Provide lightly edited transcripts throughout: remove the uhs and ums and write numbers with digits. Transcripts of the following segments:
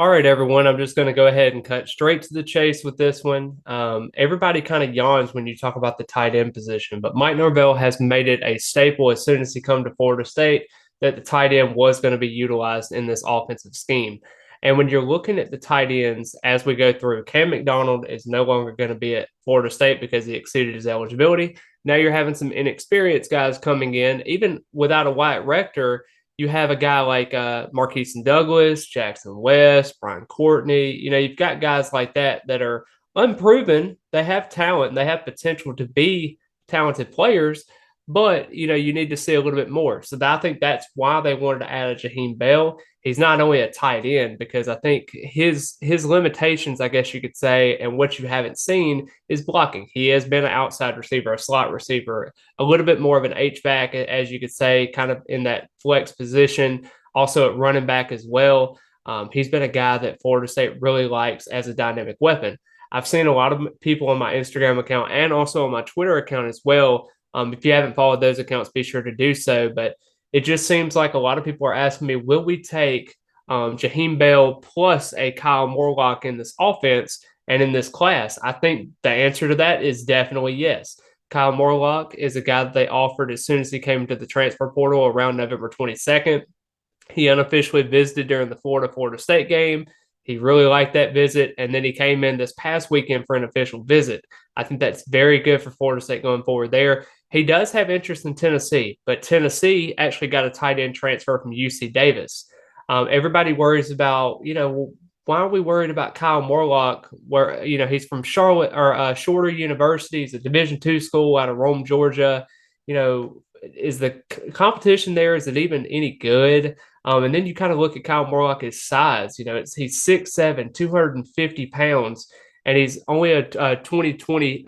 All right, everyone. I'm just going to go ahead and cut straight to the chase with this one. Everybody kind of yawns when you talk about the tight end position, but Mike Norvell has made it a staple as soon as he come to Florida State that the tight end was going to be utilized in this offensive scheme. And when you're looking at the tight ends as we go through, Cam McDonald is no longer going to be at Florida State because he exceeded his eligibility. Now you're having some inexperienced guys coming in, even without a Wyatt Rector. You have a guy like Marquise Douglas, Jackson West, Brian Courtney. You've got guys like that that are unproven. They have talent. They have potential to be talented players, but you need to see a little bit more. So I think that's why they wanted to add a Jaheem Bell. He's not only a tight end because I think his limitations, I guess you could say, and what you haven't seen is blocking. He has been an outside receiver, a slot receiver, a little bit more of an H-back, as you could say, kind of in that flex position, also at running back as well. He's been a guy that Florida State really likes as a dynamic weapon. I've seen a lot of people on my Instagram account and also on my Twitter account as well. If you haven't followed those accounts, be sure to do so. But it just seems like a lot of people are asking me, will we take Jaheem Bell plus a Kyle Morlock in this offense and in this class? I think the answer to that is definitely yes. Kyle Morlock is a guy that they offered as soon as he came into the transfer portal around November 22nd. He unofficially visited during the Florida State game. He really liked that visit, and then he came in this past weekend for an official visit. I think that's very good for Florida State going forward there. He does have interest in Tennessee, but Tennessee actually got a tight end transfer from UC Davis. Everybody worries about, why are we worried about Kyle Morlock, where, he's from Charlotte or Shorter University. He's a Division II school out of Rome, Georgia. Is the competition there, is it even any good? And then you kind of look at Kyle Morlock, his size. He's 6'7", 250 pounds, and he's only a 2020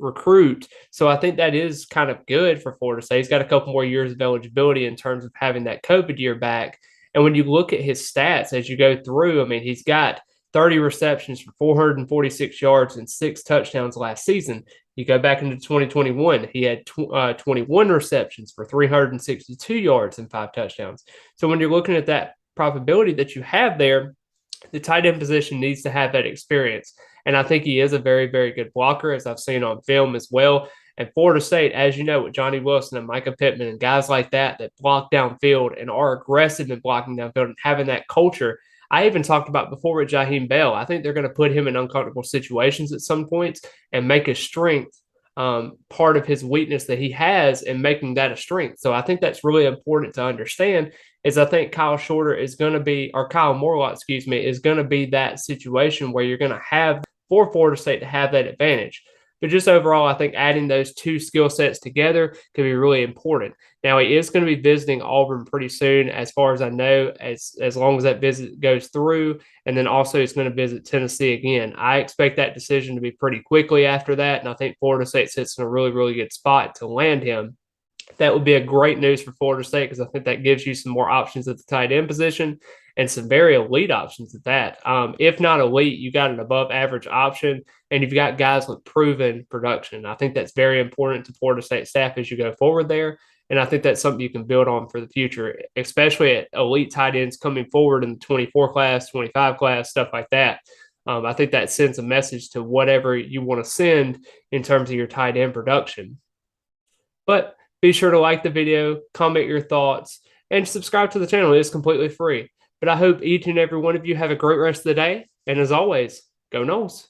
recruit. So I think that is kind of good for Florida State. He's got a couple more years of eligibility in terms of having that COVID year back. And when you look at his stats as you go through, I mean, he's got 30 receptions for 446 yards and 6 touchdowns last season. You go back into 2021, he had 21 receptions for 362 yards and 5 touchdowns. So when you're looking at that probability that you have there, the tight end position needs to have that experience. And I think he is a very, very good blocker, as I've seen on film as well. And Florida State, as you know, with Johnny Wilson and Micah Pittman and guys like that block downfield and are aggressive in blocking downfield and having that culture. I even talked about before with Jaheem Bell. I think they're going to put him in uncomfortable situations at some points and make his strength part of his weakness that he has and making that a strength. So I think that's really important to understand is I think Kyle Morlock, is going to be that situation where you're going to have for Florida State to have that advantage. But just overall, I think adding those two skill sets together could be really important. Now, he is going to be visiting Auburn pretty soon, as far as I know, as long as that visit goes through. And then also he's going to visit Tennessee again. I expect that decision to be pretty quickly after that. And I think Florida State sits in a really, really good spot to land him. That would be a great news for Florida State because I think that gives you some more options at the tight end position and some very elite options at that. If not elite, you got an above average option and you've got guys with proven production. I think that's very important to Florida State staff as you go forward there. And I think that's something you can build on for the future, especially at elite tight ends coming forward in the 24 class, 25 class, stuff like that. I think that sends a message to whatever you want to send in terms of your tight end production. But be sure to like the video, comment your thoughts, and subscribe to the channel. It is completely free. But I hope each and every one of you have a great rest of the day. And as always, go Noles.